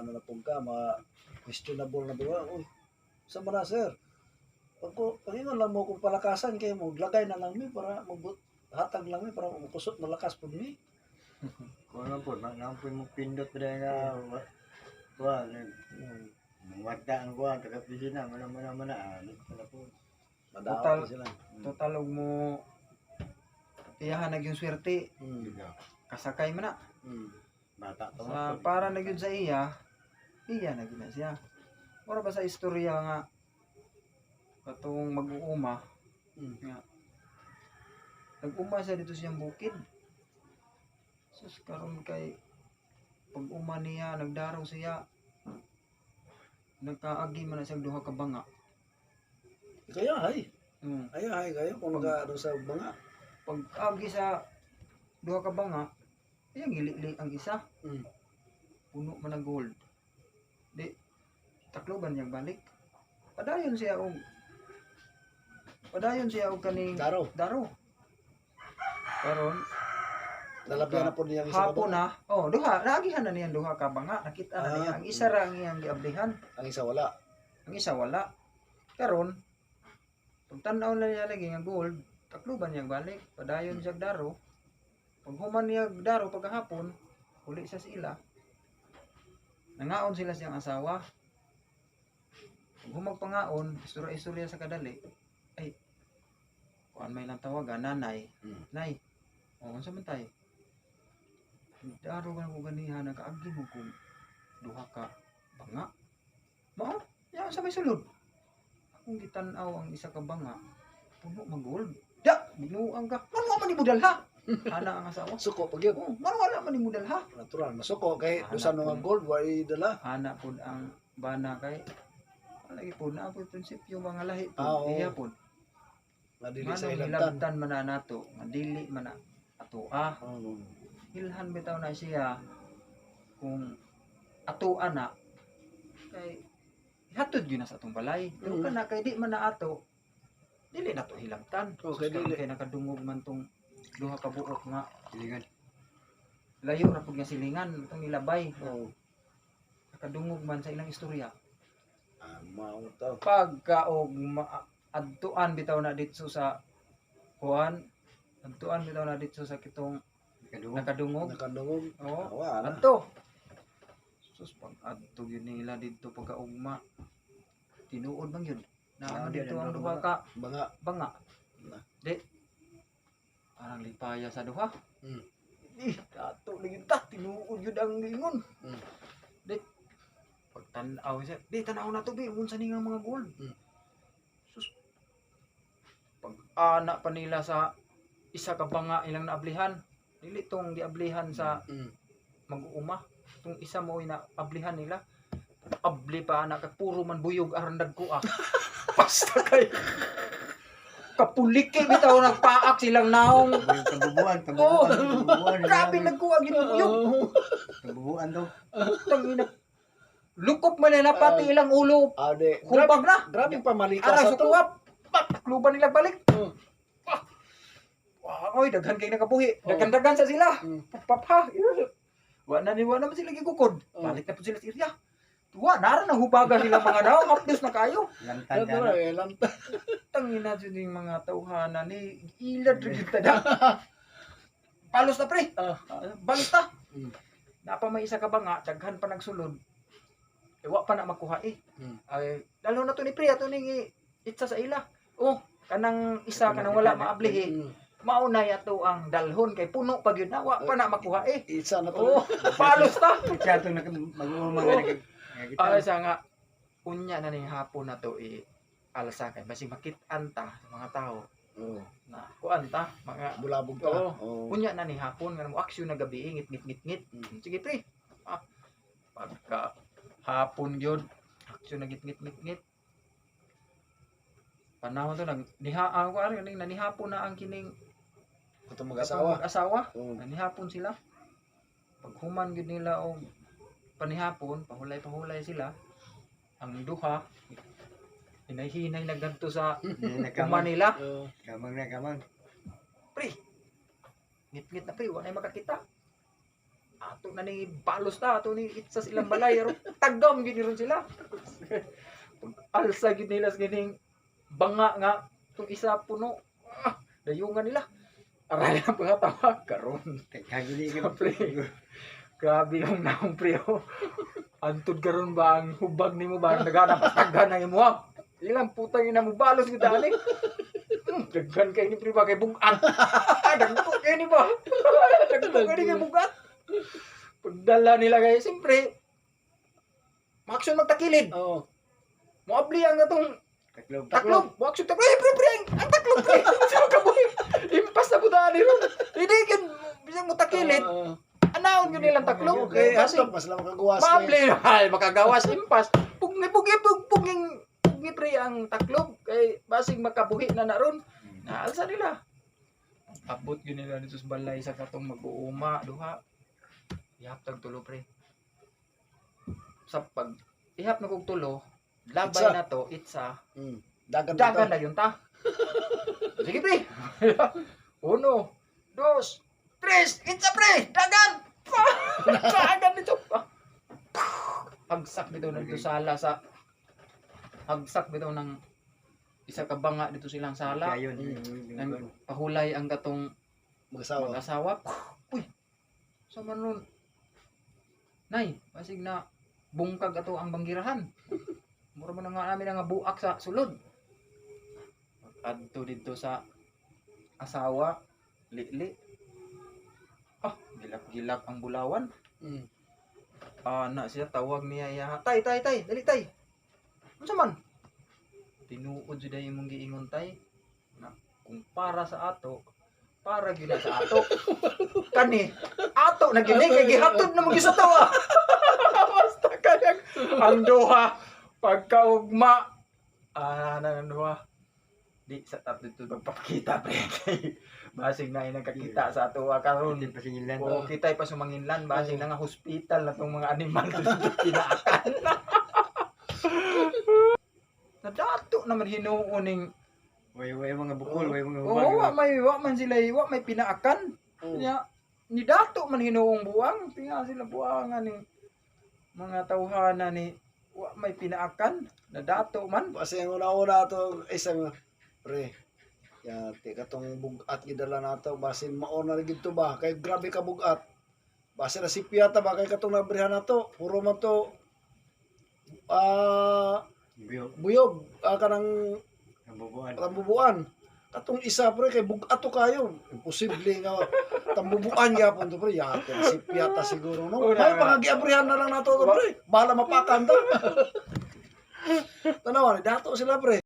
ano na pong ka, questionable na ba? Uy, sa mana sir? Pag lang mo kung palakasan kayo mo, lagay na lang mi para hatag lang mi para makusot malakas po mi. Kung ano po, naampoy mo pindot pa dahil nga, kuha, mata ang kuha, taga-pisina, mana, ano po. Madaot na sila. Total og mo iyahan nagyong swerte, kasakay man na. Bata to. Para na gyud sa iya na gyud na siya. Ora ba sa istorya nga katong mag-uuma nga nag-uma siya dito siyang bukid. Sus karon kay pag-uma niya nagdaraw siya nagkaagi man na siyang duha ka banga. Kaya ay kayo kung nag-ano sa mga Pag-agi sa duha ka banga, ayang gili ang isa. Puno man ng gold. Di takloban niyang balik. Padayon siya og kaning daro. Karon Lalabyan na po niya ang isa hapon ba? na. Duha, naagihan na niyang duha ka banga. Nakita na niya ang isa ra ang iyang giablihan, Ang isa wala. ang isa wala. Karon pagtan-aw na niya lagi nga gold, takloban niyang balik. Padayon siya og daro. Pag human niya og daro pagkahapon, uli sa sila. Nangaon sila siyang asawa. Pag humagpangaon, istorya sa kadali. Ay, kuan may lang tawagan, nanay. Nay, unsa man tay? Daro ka ko ganiha, nakaagi mo kung duha ka banga. Mao, ya sa may sulod. Akong gitan-aw ang isa ka banga, puno mag-gold. Da, binuang ka. Mano man ni budal ha? Ana ang asawa. Suko pag yun. Mano wala man ni budal ha? Natural. Masuko kay Hanap sa mga po. gold, why dala? Ana pud ang bana kay lagi po na po prinsipyo mga lahi po. Oo. Iya po. Madili sa Manong ilagtan. hilabtan man na nato, madili man na ato Ilhan bitaw na siya kung atuan na kay hatod yun na sa atong balay. Pero kana kay di man na ato dili na to hilabtan. Okay, Sus, dili. kay nakadungog man tong duha ka buok nga Silingan. layo ra pud nga silingan itong nilabay. Oh, Nakadungog man sa ilang istorya. mao to. Pagka og adtuan bitaw na dito sa kuan, adtuan bitaw na dito sa kitong nakadungog. Nakadungog. Oo. Wala. Adto. Sus pag adto gyud nila dito pagkaugma. Tinuod bang yun? Na dito ang duha ka Banga. banga. Na. Di. Parang lipaya sa duha. Mm. Dato ligid ta tinuod gyud ang lingon. Di. Pagtan-aw siya, di tan-aw na to bi unsa ning mga gold. Sus. Pag ana pa nila sa isa ka banga ilang naablihan. Dili tong giablihan sa mag-uuma. Itong isa mo na ablihan nila. Abli pa anak puro man buyog aron dagkuak. Basta kay kapuliki bitaw nagpaak silang naong. Tambubuan. Grabe nagkuak gid buyog. Tambubuan daw. Tangina. Lukop man nila pati ilang ulo. Ade. Hubag na. Grabe pamalikas Ara sa sa to. tuwap. Kluban nila balik. Oy, daghan kay nakabuhi. Daghan-daghan sa sila. Papa. Wa na man sila gigukod. Balik na po sila sa area. Tuwa, naran ang hubaga sila mga daw. Hapdos na kayo. Lantan Ano ka. lanta. Tangina dyan yung mga tauhanan ni ilad rin kita da. Palos na pre. Balos ta. Napa may isa ka ba nga, daghan pa nagsulod. Wa pa na makuha eh. Ay, lalo na to ni pre, ato ni itsa sa ila. Oh, kanang isa kanang wala maablihi. Maunay ato ang dalhon kay puno pag yun na wa pa na makuha eh. Isa na Oh, to. palos ta. Siya ito mag-uumang nga Ay sa nga unya na ning hapon na to alsa kay basi makit-an ta sa mga tao Oh, na kuan ta mga bulabog ta. Oo. Oh. unya na ning hapon nga mo aksyon na gabi ngit. Sige pre. Pagka hapon gyud aksyon na ngit. Panahon to nagnihaan ko ari ning nanihapon na ang kining Katong mag-asawa. asawa. Oh. Nanihapon sila. Pag human gyud nila og panihapon, pahulay sila. Ang duha hinay-hinay na ganto sa kuma nila. Oh. Kamang na kamang. Pre. Ngit na pre, wala na makakita. ato na ni balos ta ato ni itsa silang balay aron tagam gid ron sila. Alsa gid nila sa gining banga nga tong isa puno. Dayungan nila. Aray ang pangatawa karon. Kagili Sa pre. Grabe yung naong pre. Antod karon ba ang hubag nimo ba nagana patagan na imo? Ilang putang ina mo balos kita ani. Daghan kay ni pre ba kay bugat. Dagko kay ni ba? Dagko kay ni kay bugat. Pagdala nila kay siyempre maksyon magtakilid. Oo. Moabli ang atong Taklob. taklob. Maksyon taklob. Pre, ang taklob pre. Sa kabuhi. Impas na buta ni ron. Hindi kan bisang mo takilid. Anaon yun nilang taklob. Okay, Kasi hatok mas lang makagawas. maabli ay makagawas impas. Pugi pre ang taklob kay basig makabuhi na naron. Naalsa nila. Abot yun nila dito sa balay sa katong mag-uuma duha. Ihap tag tulo pre. Sa pag ihap na kog tulo, labay Itsa. na to itsa. Dagan Dagan na yun ta. Sige pre. 1, 2, 3, itsa pre. Dagan. Dagan dito. Hagsak dito na dito sala sa hagsak dito ng isa ka banga dito silang sala. Ayun. Nang pahulay ang katong mag-asawa. mag-asawa. Uy. Sa man nun. Nay, basig na bungkag ato ang banggirahan. Mura man nga namin nga buak sa sulod. Adto dito sa asawa, li. Gilak-gilak ang bulawan. Na siya tawag niya iya. Tay, dali tay. Unsa man? Tinuod jud ay imong giingon tay. Na kung para sa ato, para gyud na sa ato. Kani, ato na gini kay gihatod na mo gyud sa tawa. Basta kayang ang duha pagkaugma. Ang duha. Di sa tatlo dito magpapakita pre kay basig na nagkakita sa ato karon. Hindi pa singilan. O kitay pa sumanginlan basig na nga hospital na tong mga animal dito pinaakan. Nadato naman hinuuning Way mga bukol, way mga oo, hubag. wa man sila may pinaakan. Nya ni dato man hinuong buwang, tinga sila buwangan ni mga tawhana ni wa may pinaakan. Nadato man. Kasi ang una-una to isang pre. Ya, ti katong bugat gidala nato basin mauna rin gito ba kay grabe ka bugat. Basin na si piyata ba kay katong nabrihan nato puro man to buyog kanang Nabubuan. tambubuan. Katong isa pre kay bugat to kayo. Imposible nga tambubuan gyapon to pre. Yate na si piyata siguro no. Una, May pangagiabrihan na lang nato to pre. Bala mapakan to. Tanawan, dato sila pre.